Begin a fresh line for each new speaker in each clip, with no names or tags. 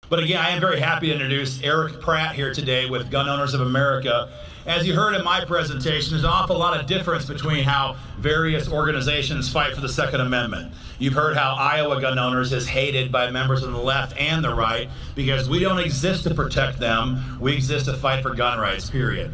But again, I am very happy to introduce Erich Pratt here today with Gun Owners of America. As you heard in my presentation, there's an awful lot of difference between how various organizations fight for the Second Amendment. You've heard how Iowa gun owners is hated by members on the left and the right because we don't exist to protect them, we exist to fight for gun rights, period.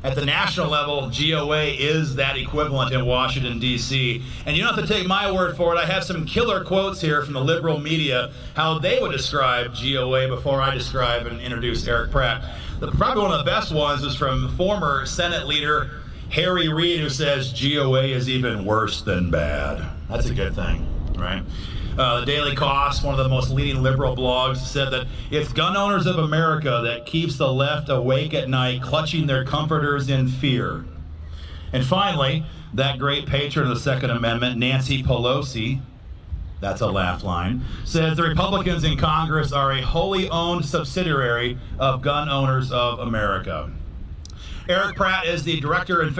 At the national level, GOA is that equivalent in Washington, D.C. And you don't have to take my word for it. I have some killer quotes here from the liberal media, how they would describe GOA before I describe and introduce Erich Pratt. Probably one of the best ones is from former Senate leader Harry Reid, who says GOA is even worse than bad. That's a good thing, right? The Daily Cost, one of the most leading liberal blogs, said that it's Gun Owners of America that keeps the left awake at night, clutching their comforters in fear. And finally, that great patron of the Second Amendment, Nancy Pelosi, that's a laugh line, says the Republicans in Congress are a wholly owned subsidiary of Gun Owners of America. Erich Pratt is the director of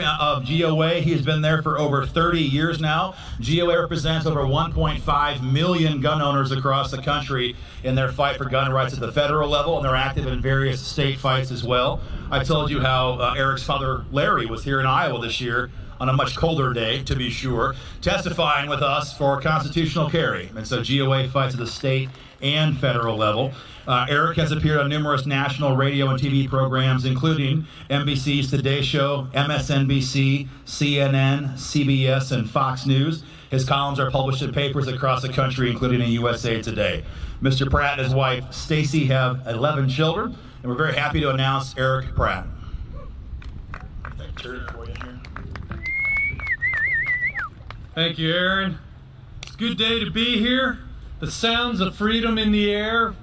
GOA. He has been there for over 30 years now. GOA represents over 1.5 million gun owners across the country in their fight for gun rights at the federal level, and they're active in various state fights as well. I told you how Eric's father, Larry, was here in Iowa this year on a much colder day, to be sure, testifying with us for constitutional carry. And so GOA fights at the state and federal level. Erich has appeared on numerous national radio and TV programs, including NBC's Today Show, MSNBC, CNN, CBS, and Fox News. His columns are published in papers across the country, including in USA Today. Mr. Pratt and his wife, Stacy, have 11 children, and we're very happy to announce Erich Pratt.
Thank you, Aaron. It's a good day to be here. The sounds of freedom in the air,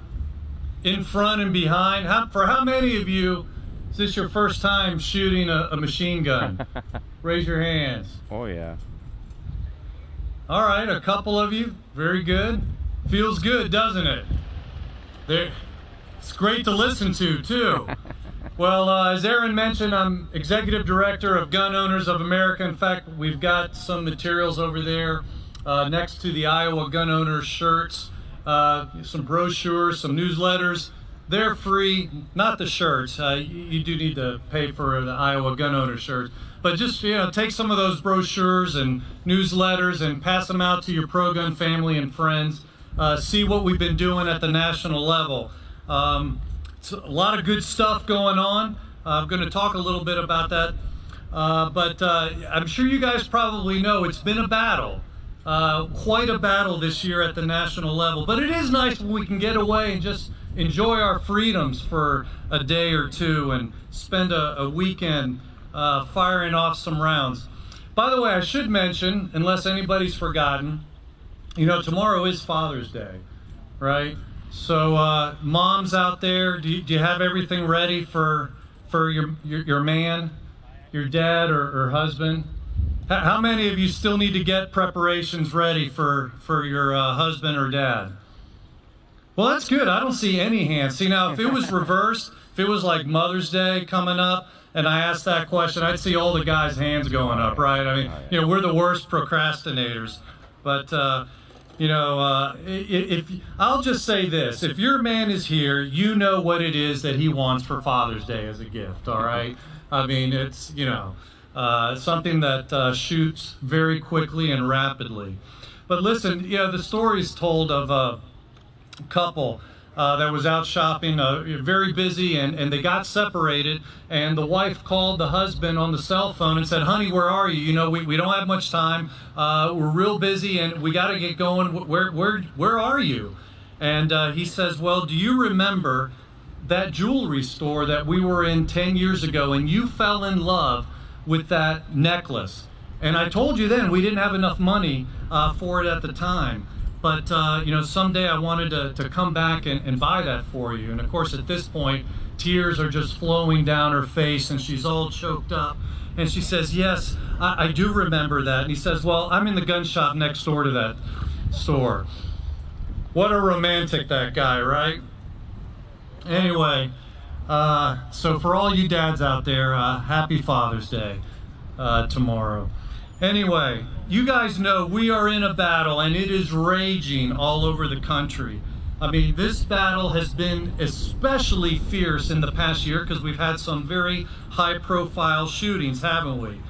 in front and behind. For how many of you is this your first time shooting a machine gun? Raise your hands.
Oh yeah.
All right, a couple of you. Very good. Feels good, doesn't it? It's great to listen to, too. Well, as Aaron mentioned, I'm Executive Director of Gun Owners of America. In fact, we've got some materials over there next to the Iowa Gun Owners shirts, some brochures, some newsletters. They're free, not the shirts. You do need to pay for the Iowa Gun Owners shirts. But just, take some of those brochures and newsletters and pass them out to your pro-gun family and friends. See what we've been doing at the national level. It's a lot of good stuff going on. I'm going to talk a little bit about that. But I'm sure you guys probably know it's been a battle. Quite a battle this year at the national level. But it is nice when we can get away and just enjoy our freedoms for a day or two and spend a weekend firing off some rounds. By the way, I should mention, unless anybody's forgotten, tomorrow is Father's Day, right? So moms out there, do you have everything ready for your man, your dad or husband? How many of you still need to get preparations ready for your husband or dad? Well, that's good. I don't see any hands. See, now, if it was reversed, if it was like Mother's Day coming up, and I asked that question, I'd see all the guys' hands going up, right? I mean, we're the worst procrastinators. But, if I'll just say this. If your man is here, you know what it is that he wants for Father's Day as a gift, all right? I mean, it's, something that shoots very quickly and rapidly. But listen, the story's told of a couple that was out shopping, very busy, and they got separated, and the wife called the husband on the cell phone and said, "Honey, where are you? We don't have much time. We're real busy, and we got to get going. Where are you?" And he says, "Well, do you remember that jewelry store that we were in 10 years ago, and you fell in love with that necklace? And I told you then we didn't have enough money for it at the time. But, someday I wanted to come back and buy that for you." And, of course, at this point, tears are just flowing down her face, and she's all choked up. And she says, "Yes, I do remember that." And he says, "Well, I'm in the gun shop next door to that store." What a romantic, that guy, right? Anyway, so for all you dads out there, happy Father's Day tomorrow. Anyway, you guys know we are in a battle, and it is raging all over the country. I mean, this battle has been especially fierce in the past year because we've had some very high-profile shootings, haven't we?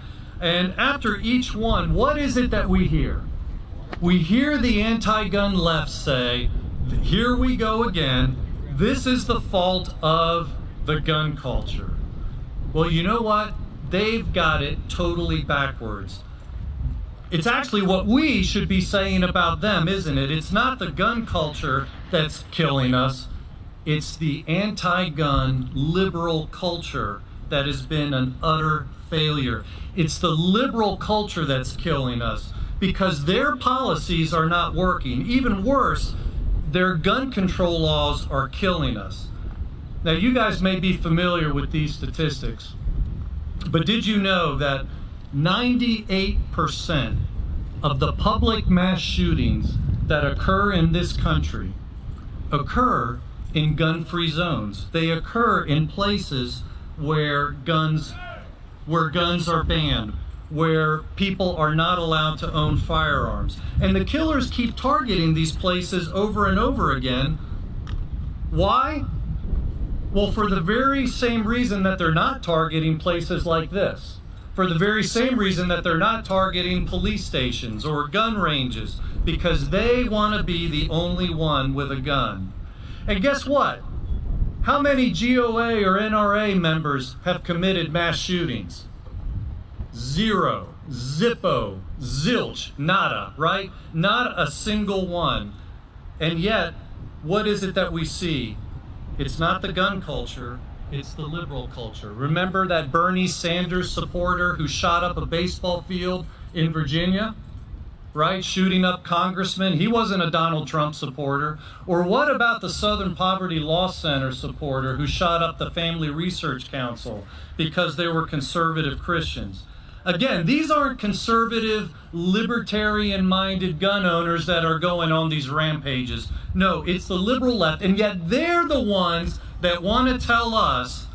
And after each one, what is it that we hear? We hear the anti-gun left say, here we go again, this is the fault of the gun culture. Well, you know what? They've got it totally backwards. It's actually what we should be saying about them, isn't it? It's not the gun culture that's killing us. It's the anti-gun liberal culture that has been an utter failure. It's the liberal culture that's killing us because their policies are not working. Even worse, their gun control laws are killing us. Now, you guys may be familiar with these statistics, but did you know that 98% of the public mass shootings that occur in this country occur in gun-free zones? They occur in places where guns are banned, where people are not allowed to own firearms. And the killers keep targeting these places over and over again. Why? Well, for the very same reason that they're not targeting places like this. For the very same reason that they're not targeting police stations or gun ranges, because they want to be the only one with a gun. And guess what? How many GOA or NRA members have committed mass shootings? Zero, zippo, zilch, nada, right? Not a single one. And yet, what is it that we see? It's not the gun culture, it's the liberal culture. Remember that Bernie Sanders supporter who shot up a baseball field in Virginia? Right? Shooting up congressmen. He wasn't a Donald Trump supporter. Or what about the Southern Poverty Law Center supporter who shot up the Family Research Council because they were conservative Christians? Again, these aren't conservative, libertarian-minded gun owners that are going on these rampages. No, it's the liberal left, and yet they're the ones that want to tell us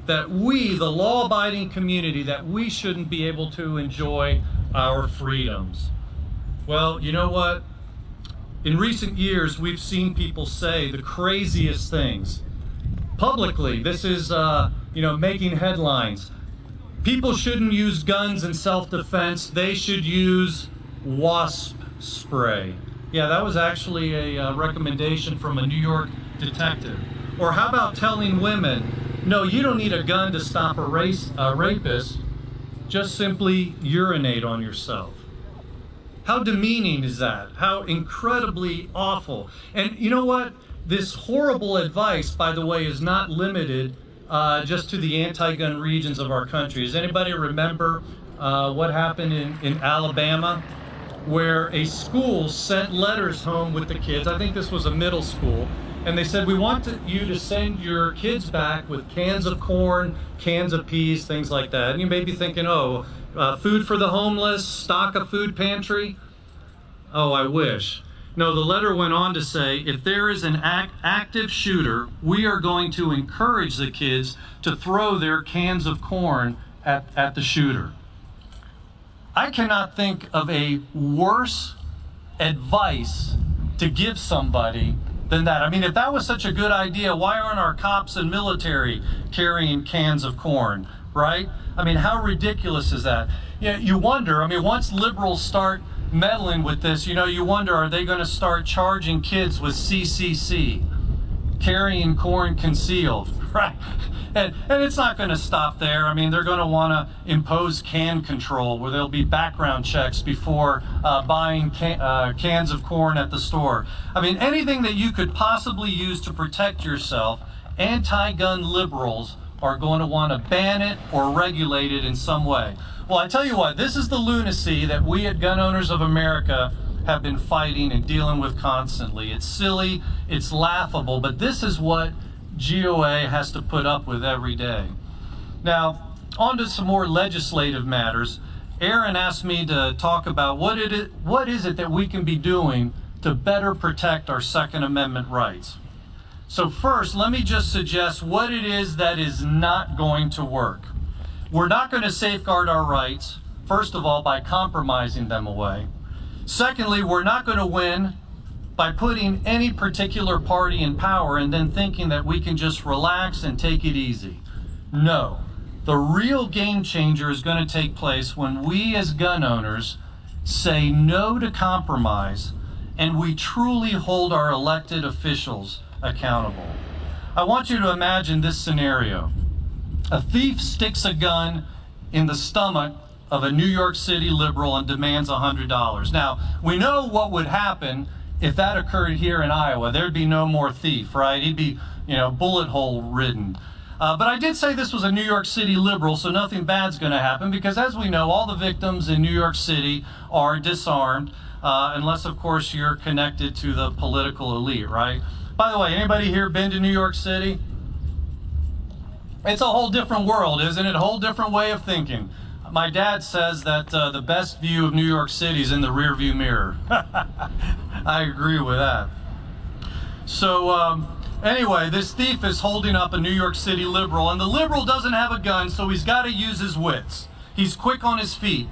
that we, the law-abiding community, that we shouldn't be able to enjoy our freedoms. Well, you know what? In recent years, we've seen people say the craziest things. Publicly, this is, making headlines. People shouldn't use guns in self-defense. They should use wasp spray. Yeah, that was actually a recommendation from a New York detective. Or how about telling women, no, you don't need a gun to stop a rapist. Just simply urinate on yourself. How demeaning is that? How incredibly awful. And you know what? This horrible advice, by the way, is not limited just to the anti-gun regions of our country. Does anybody remember what happened in Alabama, where a school sent letters home with the kids? I think this was a middle school. And they said, we want you to send your kids back with cans of corn, cans of peas, things like that. And you may be thinking, food for the homeless, stock a food pantry. Oh, I wish. No, the letter went on to say, if there is an active shooter, we are going to encourage the kids to throw their cans of corn at the shooter. I cannot think of a worse advice to give somebody than that. I mean, if that was such a good idea, why aren't our cops and military carrying cans of corn, right? I mean, how ridiculous is that? You wonder, I mean, once liberals start meddling with this, you wonder, are they going to start charging kids with CCC, carrying corn concealed, right? And it's not going to stop there. I mean, they're going to want to impose can control where there'll be background checks before buying cans of corn at the store. I mean, anything that you could possibly use to protect yourself, anti-gun liberals are going to want to ban it or regulate it in some way. Well, I tell you what, this is the lunacy that we at Gun Owners of America have been fighting and dealing with constantly. It's silly, it's laughable, but this is what GOA has to put up with every day. Now, on to some more legislative matters. Aaron asked me to talk about what is it that we can be doing to better protect our Second Amendment rights. So first, let me just suggest what it is that is not going to work. We're not going to safeguard our rights, first of all, by compromising them away. Secondly, we're not going to win by putting any particular party in power and then thinking that we can just relax and take it easy. No. The real game changer is going to take place when we as gun owners say no to compromise and we truly hold our elected officials accountable. I want you to imagine this scenario. A thief sticks a gun in the stomach of a New York City liberal and demands $100. Now, we know what would happen if that occurred here in Iowa. There'd be no more thief, right? He'd be, bullet hole ridden. But I did say this was a New York City liberal, so nothing bad's going to happen, because as we know, all the victims in New York City are disarmed, unless, of course, you're connected to the political elite, right? By the way, anybody here been to New York City? It's a whole different world, isn't it? A whole different way of thinking. My dad says that the best view of New York City is in the rearview mirror. I agree with that. So anyway, this thief is holding up a New York City liberal, and the liberal doesn't have a gun, so he's got to use his wits. He's quick on his feet,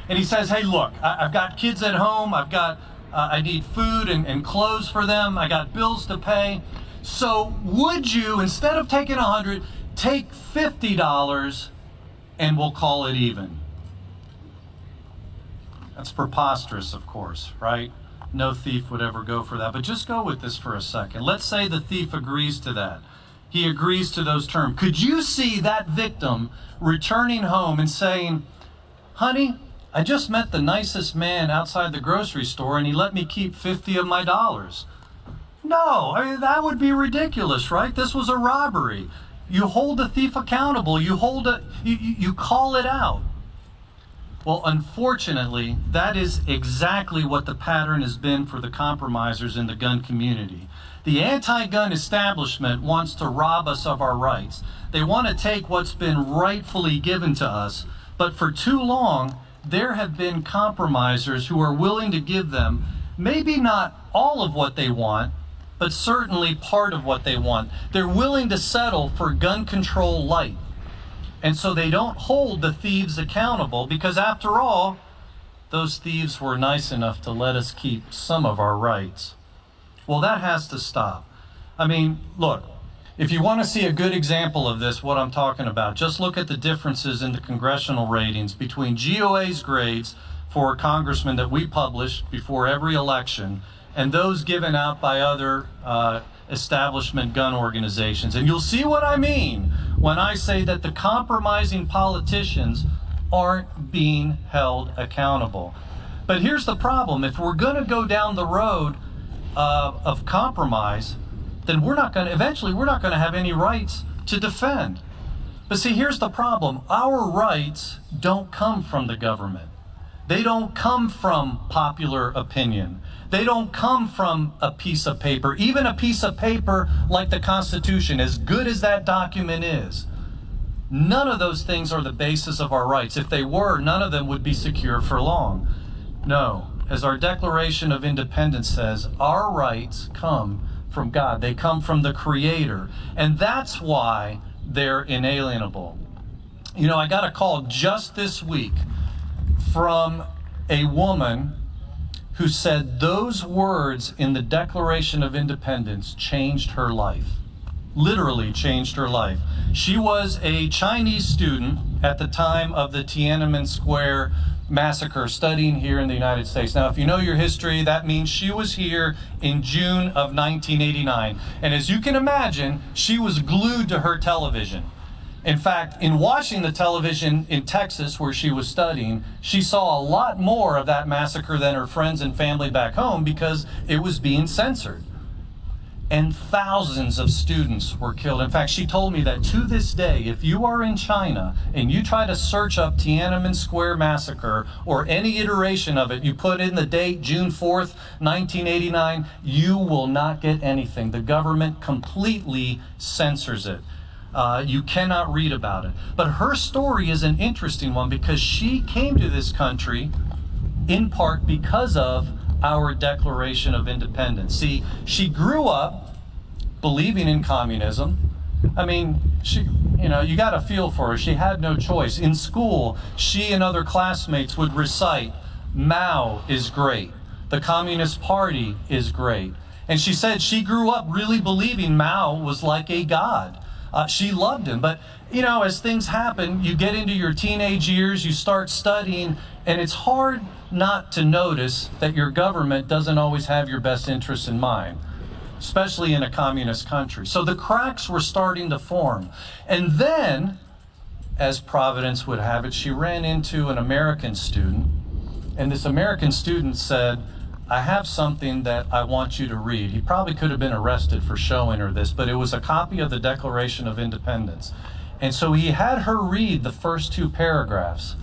and he says, hey, look, I've got kids at home. I need food and clothes for them. I got bills to pay. So would you, instead of taking $100, take $50 and we'll call it even? That's preposterous, of course, right? No thief would ever go for that. But just go with this for a second. Let's say the thief agrees to that. He agrees to those terms. Could you see that victim returning home and saying, honey, I just met the nicest man outside the grocery store and he let me keep 50 of my dollars? No, I mean, that would be ridiculous, right? This was a robbery. You hold the thief accountable. You call it out. Well, unfortunately, that is exactly what the pattern has been for the compromisers in the gun community. The anti-gun establishment wants to rob us of our rights. They want to take what's been rightfully given to us, but for too long, there have been compromisers who are willing to give them maybe not all of what they want, but certainly part of what they want. They're willing to settle for gun control light. And so they don't hold the thieves accountable, because after all, those thieves were nice enough to let us keep some of our rights. Well, that has to stop. I mean, look, if you want to see a good example of this, what I'm talking about, just look at the differences in the congressional ratings between GOA's grades for congressmen that we publish before every election and those given out by other establishment gun organizations. And you'll see what I mean when I say that the compromising politicians aren't being held accountable. But here's the problem. If we're going to go down the road of compromise, then eventually we're not going to have any rights to defend. But see, here's the problem. Our rights don't come from the government. They don't come from popular opinion. They don't come from a piece of paper, even a piece of paper like the Constitution, as good as that document is. None of those things are the basis of our rights. If they were, none of them would be secure for long. No, as our Declaration of Independence says, our rights come from God. They come from the Creator, and that's why they're inalienable. You know, I got a call just this week from a woman who said those words in the Declaration of Independence changed her life. Literally changed her life. She was a Chinese student at the time of the Tiananmen Square massacre, studying here in the United States. Now, if you know your history, that means she was here in June of 1989. And as you can imagine, she was glued to her television. In fact, in watching the television in Texas where she was studying, she saw a lot more of that massacre than her friends and family back home because it was being censored. And thousands of students were killed. In fact, she told me that to this day, if you are in China and you try to search up Tiananmen Square massacre or any iteration of it, you put in the date June 4th, 1989, you will not get anything. The government completely censors it. You cannot read about it. But her story is an interesting one because she came to this country in part because of our Declaration of Independence. See, she grew up believing in communism. I mean, you got to feel for her. She had no choice. In school, she and other classmates would recite, "Mao is great.
The Communist Party is great. And she said she grew up really believing Mao was like a god. She loved him. But, you know, as things happen, you get into your teenage years, you start studying, and it's hard not to notice that your government doesn't always have your best interests in mind, especially in a communist country. So the cracks were starting to form. And then, as Providence would have it, she ran into an American student, and this American student said, I have something that I want you to read. He probably could have been arrested for showing her this, but it was a copy of the Declaration of Independence. And so he had her read the first 2 paragraphs,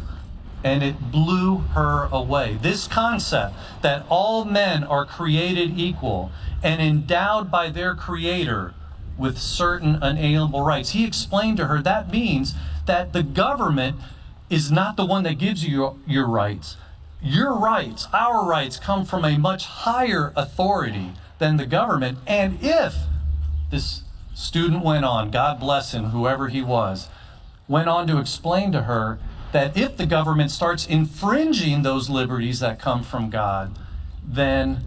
and it blew her away. This concept that all men are created equal and endowed by their Creator with certain unalienable rights. He explained to her that means that the government is not the one that gives you your rights. Your rights, our rights, come from a much higher authority than the government. And if this student went on, God bless him, whoever he was, went on to explain to her that if the government starts infringing those liberties that come from God, then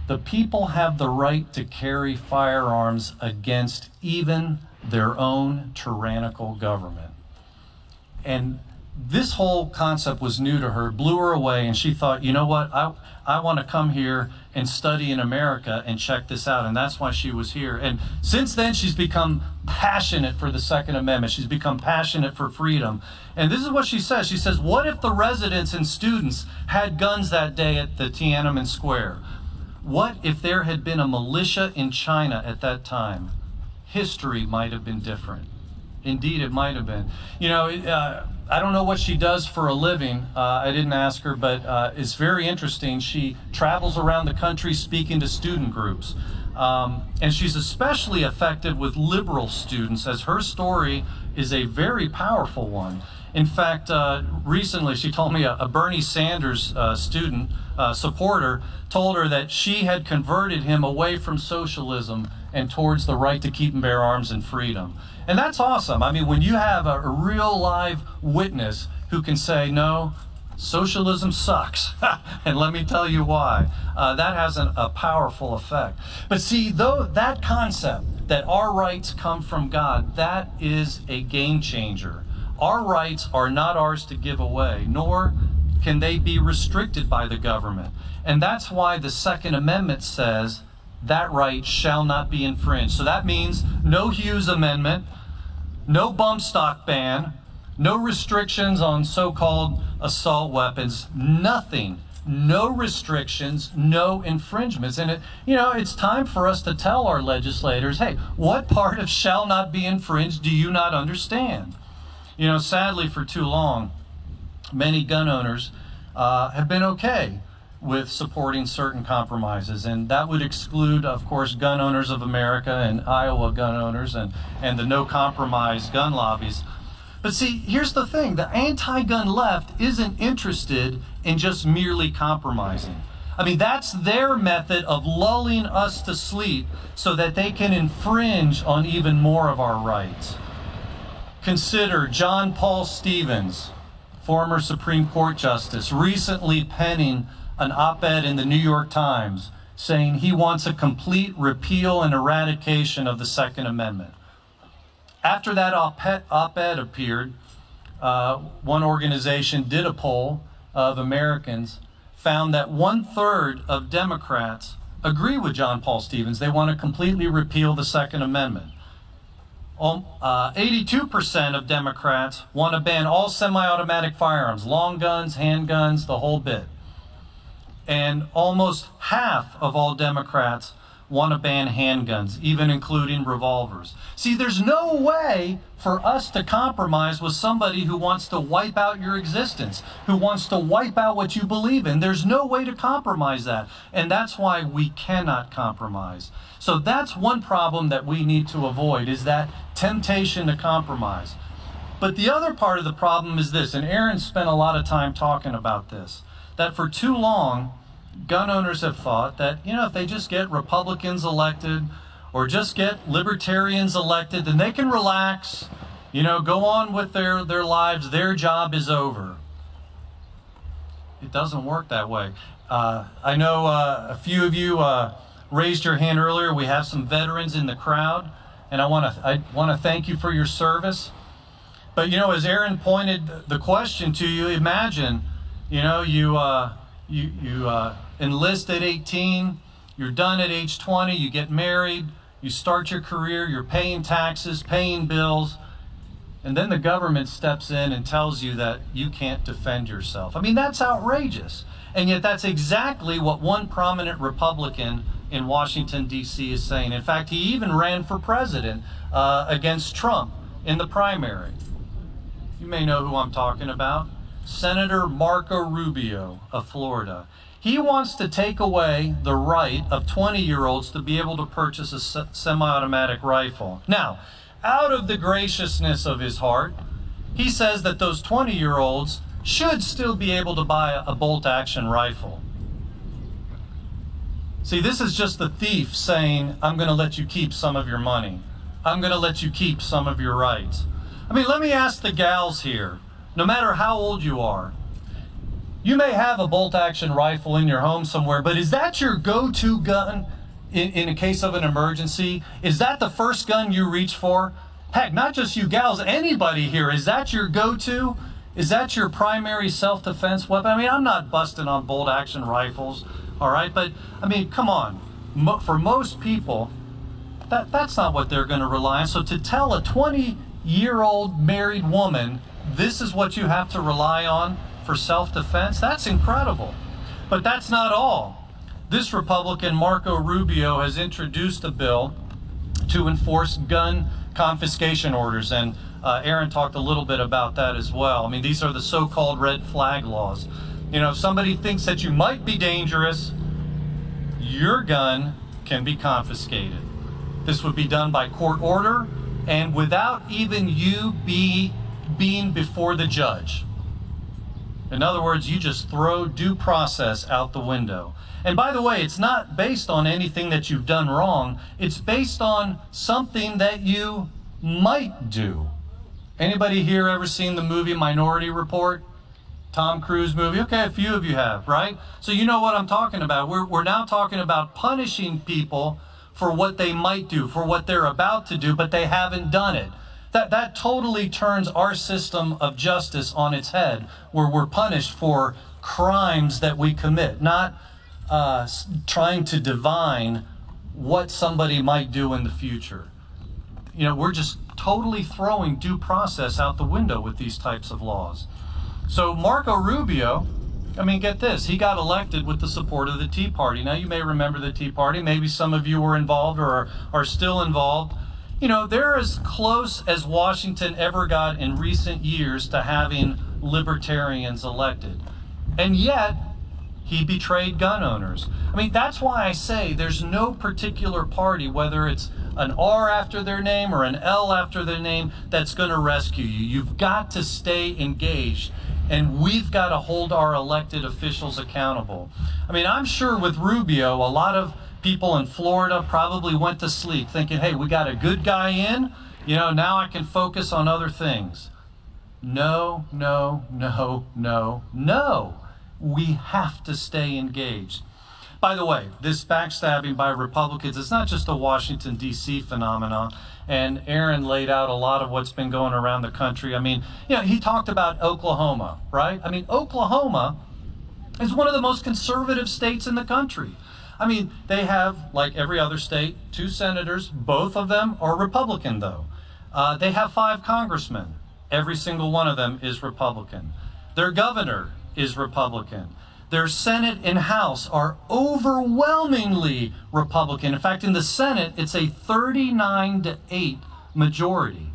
the people have the right to carry firearms against even their own tyrannical government. And this whole concept was new to her, blew her away, and she thought, you know what, I want to come here and study in America and check this out, and that's why she was here. And since then, she's become passionate for the Second Amendment. She's become passionate for freedom. And this is what she says. She says, what if the residents and students had guns that day at the Tiananmen Square? What if there had been a militia in China at that time? History might have been different. Indeed, it might have been. You know, I don't know what she does for a living. I didn't ask her, but it's very interesting. She travels around the country speaking to student groups. And she's especially effective with liberal students, as her story is a very powerful one. In fact, recently she told me a Bernie Sanders student, supporter, told her that she had converted him away from socialism and towards the right to keep and bear arms and freedom. And that's awesome. I mean, when you have a real live witness who can say, no, socialism sucks, and let me tell you why, that has a powerful effect. But see, though that concept that our rights come from God, that is a game changer. Our rights are not ours to give away, nor can they be restricted by the government. And that's why the Second Amendment says that right shall not be infringed. So that means no Hughes Amendment, no bump stock ban, no restrictions on so-called assault weapons, nothing, no restrictions, no infringements. And it's time for us to tell our legislators, hey, what part of shall not be infringed do you not understand? You know, sadly, for too long, many gun owners have been okay with supporting certain compromises, and that would exclude, of course, Gun Owners of America and Iowa gun owners and the no compromise gun lobbies. But see, here's the thing, the anti-gun left isn't interested in just merely compromising. I mean, that's their method of lulling us to sleep so that they can infringe on even more of our rights. Consider John Paul Stevens, former Supreme Court Justice, recently penning an op-ed in the New York Times saying he wants a complete repeal and eradication of the Second Amendment. After that op-ed appeared, one organization did a poll of Americans, found that 1/3 of Democrats agree with John Paul Stevens. They want to completely repeal the Second Amendment. 82% of Democrats want to ban all semi-automatic firearms, long guns, handguns, the whole bit. And almost half of all Democrats want to ban handguns, even including revolvers. See, there's no way for us to compromise with somebody who wants to wipe out your existence, who wants to wipe out what you believe in. There's no way to compromise that. And that's why we cannot compromise. So that's one problem that we need to avoid, is that temptation to compromise. But the other part of the problem is this, and Aaron spent a lot of time talking about this, that for too long, gun owners have thought that, if they just get Republicans elected or just get libertarians elected, then they can relax, go on with their lives, their job is over. It doesn't work that way. I know a few of you raised your hand earlier. We have some veterans in the crowd, and I want to thank you for your service. But you know, as Aaron pointed the question to you, imagine, you know, you enlist at 18, you're done at age 20, you get married, you start your career, you're paying taxes, paying bills, and then the government steps in and tells you that you can't defend yourself. I mean, that's outrageous. And yet that's exactly what one prominent Republican in Washington, D.C. is saying. In fact, he even ran for president against Trump in the primary. You may know who I'm talking about. Senator Marco Rubio of Florida. He wants to take away the right of 20-year-olds to be able to purchase a semi-automatic rifle. Now, out of the graciousness of his heart, he says that those 20-year-olds should still be able to buy a bolt-action rifle. See, this is just the thief saying, I'm going to let you keep some of your money. I'm going to let you keep some of your rights. I mean, let me ask the gals here, no matter how old you are, you may have a bolt-action rifle in your home somewhere, but is that your go-to gun in a case of an emergency? Is that the first gun you reach for? Heck, not just you gals, anybody here, is that your go-to? Is that your primary self-defense weapon? I mean, I'm not busting on bolt-action rifles, all right? But, I mean, come on. For most people, that's not what they're going to rely on. So to tell a 20-year-old married woman, this is what you have to rely on for self-defense, that's incredible. But that's not all. This Republican, Marco Rubio, has introduced a bill to enforce gun confiscation orders, and Aaron talked a little bit about that as well. I mean, these are the so-called red flag laws. You know, if somebody thinks that you might be dangerous, your gun can be confiscated. This would be done by court order and without even you being before the judge. In other words, you just throw due process out the window. And by the way, it's not based on anything that you've done wrong. It's based on something that you might do. Anybody here ever seen the movie Minority Report? Tom Cruise movie? Okay, a few of you have, right? So you know what I'm talking about. We're now talking about punishing people for what they might do, for what they're about to do, but they haven't done it. That totally turns our system of justice on its head, where we're punished for crimes that we commit, not trying to divine what somebody might do in the future. You know, we're just totally throwing due process out the window with these types of laws. So Marco Rubio, I mean, get this, he got elected with the support of the Tea Party. Now, you may remember the Tea Party. Maybe some of you were involved or are still involved. You know, they're as close as Washington ever got in recent years to having libertarians elected. And yet, he betrayed gun owners. I mean, that's why I say there's no particular party, whether it's an R after their name or an L after their name, that's going to rescue you. You've got to stay engaged, and we've got to hold our elected officials accountable. I mean, I'm sure with Rubio, a lot of people in Florida probably went to sleep thinking, hey, we got a good guy in, you know, now I can focus on other things. No, no, no, no, no. We have to stay engaged. By the way, this backstabbing by Republicans is not just a Washington, D.C. phenomenon, and Aaron laid out a lot of what's been going around the country. I mean, you know, he talked about Oklahoma, right? I mean, Oklahoma is one of the most conservative states in the country. I mean, they have, like every other state, 2 senators. Both of them are Republican, though. They have 5 congressmen. Every single one of them is Republican. Their governor is Republican. Their Senate and House are overwhelmingly Republican. In fact, in the Senate, it's a 39-8 majority.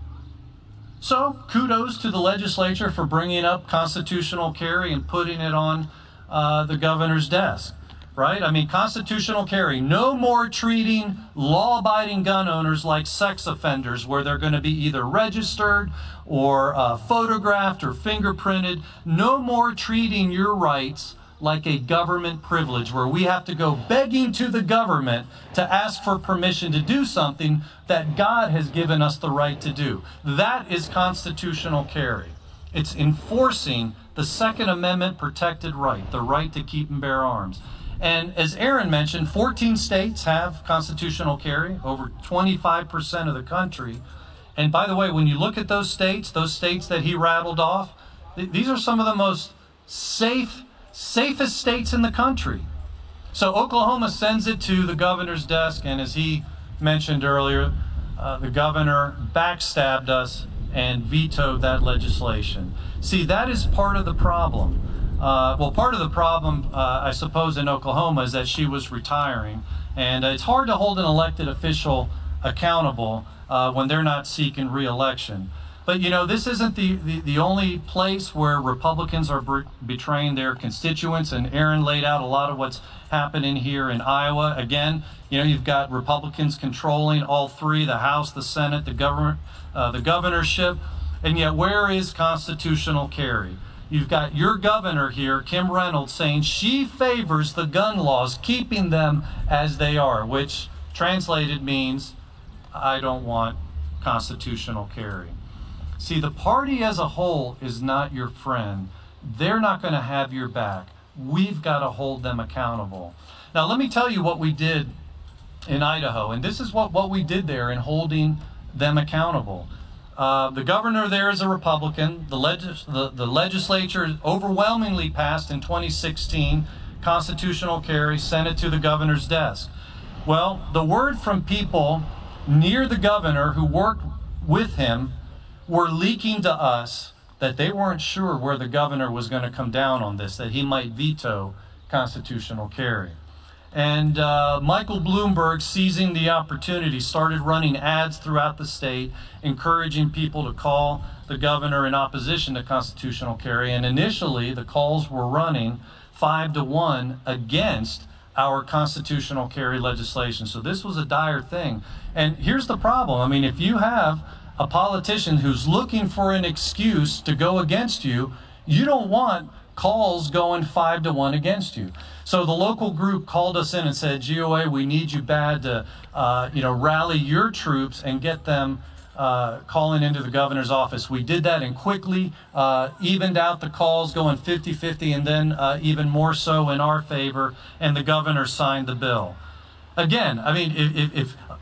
So, kudos to the legislature for bringing up constitutional carry and putting it on the governor's desk. Right? I mean, constitutional carry. No more treating law-abiding gun owners like sex offenders, where they're going to be either registered or photographed or fingerprinted. No more treating your rights like a government privilege, where we have to go begging to the government to ask for permission to do something that God has given us the right to do. That is constitutional carry. It's enforcing the Second Amendment protected right, the right to keep and bear arms. And as Aaron mentioned, 14 states have constitutional carry, over 25% of the country. And by the way, when you look at those states that he rattled off, these are some of the most safest states in the country. So Oklahoma sends it to the governor's desk, and as he mentioned earlier, the governor backstabbed us and vetoed that legislation. See, that is part of the problem. Well, part of the problem, I suppose, in Oklahoma is that she was retiring, and it's hard to hold an elected official accountable when they're not seeking re-election. But you know, this isn't the only place where Republicans are betraying their constituents, and Aaron laid out a lot of what's happening here in Iowa. Again, you know, you've got Republicans controlling all three: the House, the Senate, the governorship, and yet where is constitutional carry? You've got your governor here, Kim Reynolds, saying she favors the gun laws, keeping them as they are, which translated means I don't want constitutional carry. See, the party as a whole is not your friend. They're not going to have your back. We've got to hold them accountable. Now, let me tell you what we did in Idaho, and this is what we did there in holding them accountable. The governor there is a Republican. The legislature overwhelmingly passed in 2016 constitutional carry, sent it to the governor's desk. Well, the word from people near the governor who worked with him were leaking to us that they weren't sure where the governor was going to come down on this, that he might veto constitutional carry. And Michael Bloomberg, seizing the opportunity, started running ads throughout the state, encouraging people to call the governor in opposition to constitutional carry. And initially, the calls were running 5-1 against our constitutional carry legislation. So this was a dire thing. And here's the problem. I mean, if you have a politician who's looking for an excuse to go against you, you don't want calls going 5-1 against you. So the local group called us in and said, GOA, we need you bad to rally your troops and get them calling into the governor's office. We did that and quickly evened out the calls, going 50-50, and then even more so in our favor, and the governor signed the bill. Again, I mean,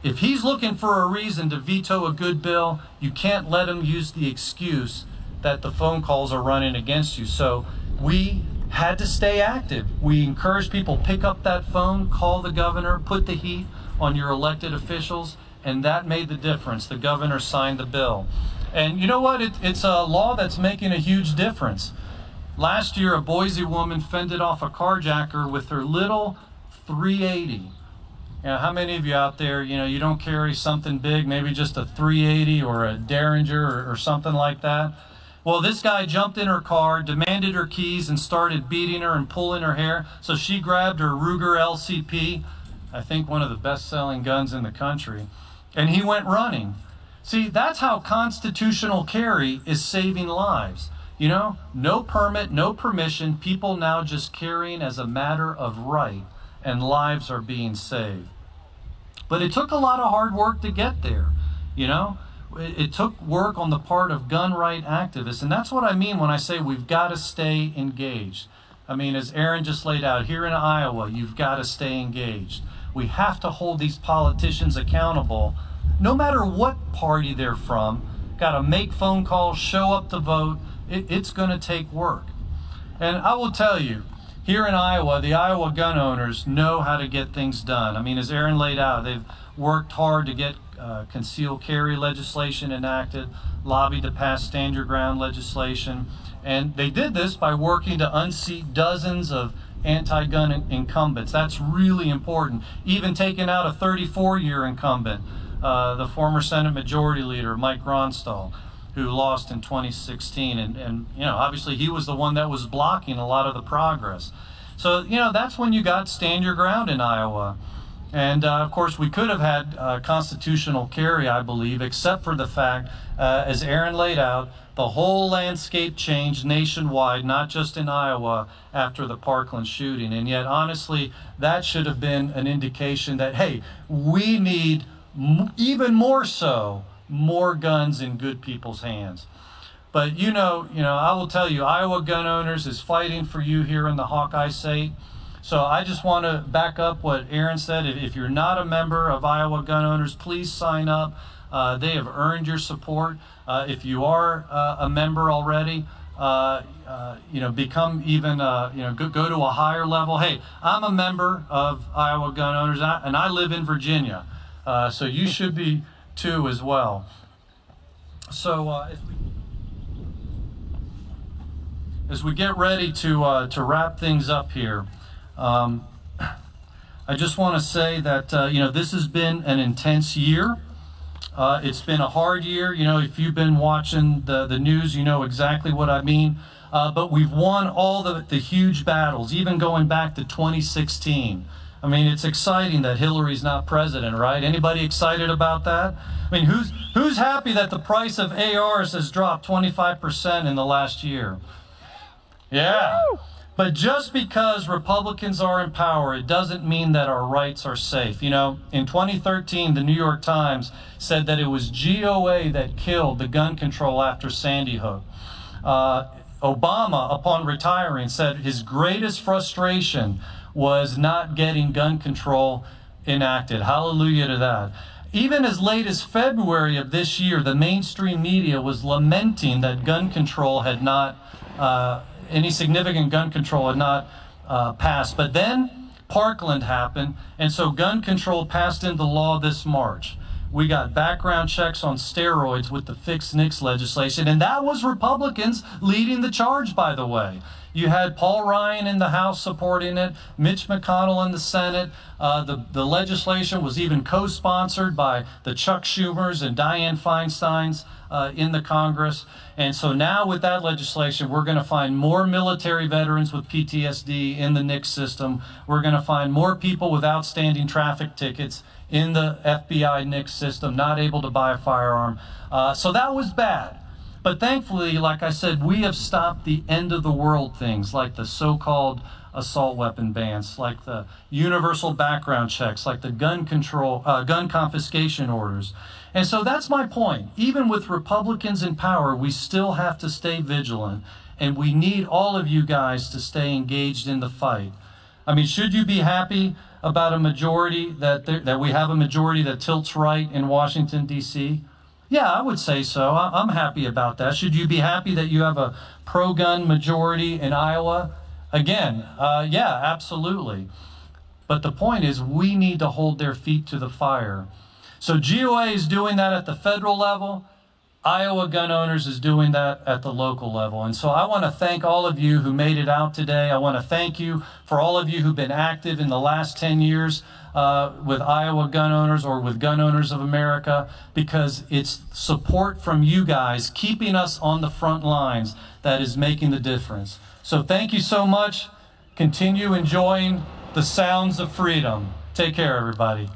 if he's looking for a reason to veto a good bill, you can't let him use the excuse that the phone calls are running against you. So we had to stay active. We encouraged people, pick up that phone, call the governor, put the heat on your elected officials, and that made the difference. The governor signed the bill. And you know what? It's a law that's making a huge difference. Last year, a Boise woman fended off a carjacker with her little .380. You know, how many of you out there, you know, you don't carry something big, maybe just a .380 or a Derringer or something like that? Well, this guy jumped in her car, demanded her keys, and started beating her and pulling her hair. So she grabbed her Ruger LCP, I think one of the best-selling guns in the country, and he went running. See, that's how constitutional carry is saving lives. You know, no permit, no permission, people now just carrying as a matter of right, and lives are being saved. But it took a lot of hard work to get there, you know. It took work on the part of gun right activists, and that's what I mean when I say we've got to stay engaged. I mean, as Aaron just laid out, here in Iowa, you've got to stay engaged. We have to hold these politicians accountable, no matter what party they're from. Got to make phone calls, show up to vote. It's going to take work. And I will tell you, here in Iowa, the Iowa gun owners know how to get things done. I mean, as Aaron laid out, they've worked hard to get concealed carry legislation enacted, lobbied to pass stand your ground legislation, and they did this by working to unseat dozens of anti-gun incumbents. That's really important. Even taking out a 34-year incumbent, the former Senate Majority Leader, Mike Ronstall, who lost in 2016, and you know, obviously he was the one that was blocking a lot of the progress. So, you know, that's when you got stand your ground in Iowa. And of course, we could have had constitutional carry, I believe, except for the fact, as Aaron laid out, the whole landscape changed nationwide, not just in Iowa, after the Parkland shooting. And yet, honestly, that should have been an indication that, hey, we need even more so more guns in good people's hands. But I will tell you, Iowa Gun Owners is fighting for you here in the Hawkeye State. So I just want to back up what Aaron said. If you're not a member of Iowa Gun Owners, please sign up. They have earned your support. If you are a member already, become even, go to a higher level. Hey, I'm a member of Iowa Gun Owners, and I live in Virginia. So you should be too as well. So as we get ready to wrap things up here, I just want to say that, this has been an intense year. It's been a hard year. If you've been watching the news, you know exactly what I mean. But we've won all the huge battles, even going back to 2016. I mean, it's exciting that Hillary's not president, right? Anybody excited about that? I mean, who's happy that the price of ARs has dropped 25% in the last year? Yeah. But just because Republicans are in power, it doesn't mean that our rights are safe. In 2013, the New York Times said that it was GOA that killed the gun control after Sandy Hook. Obama, upon retiring, said his greatest frustration was not getting gun control enacted. Hallelujah to that. Even as late as February of this year, the mainstream media was lamenting that gun control had not any significant gun control had not passed. But then Parkland happened, and so gun control passed into law this March. We got background checks on steroids with the Fix NICS legislation, and that was Republicans leading the charge, by the way. You had Paul Ryan in the House supporting it, Mitch McConnell in the Senate. The legislation was even co-sponsored by the Chuck Schumers and Dianne Feinsteins in the Congress. And so now with that legislation, we're going to find more military veterans with PTSD in the NICS system. We're going to find more people with outstanding traffic tickets in the FBI NICS system, not able to buy a firearm. So that was bad. But thankfully, like I said, we have stopped the end of the world things like the so-called assault weapon bans, like the universal background checks, like the gun confiscation orders. And so that's my point. Even with Republicans in power, we still have to stay vigilant, and we need all of you guys to stay engaged in the fight. I mean, should you be happy about a majority that we have a majority that tilts right in Washington, D.C.? Yeah, I would say so. I'm happy about that. Should you be happy that you have a pro-gun majority in Iowa? Again, yeah, absolutely. But the point is, we need to hold their feet to the fire. So GOA is doing that at the federal level. Iowa Gun Owners is doing that at the local level. And so I want to thank all of you who made it out today. I want to thank you for all of you who've been active in the last 10 years with Iowa Gun Owners or with Gun Owners of America, because it's support from you guys keeping us on the front lines that is making the difference. So thank you so much. Continue enjoying the sounds of freedom. Take care, everybody.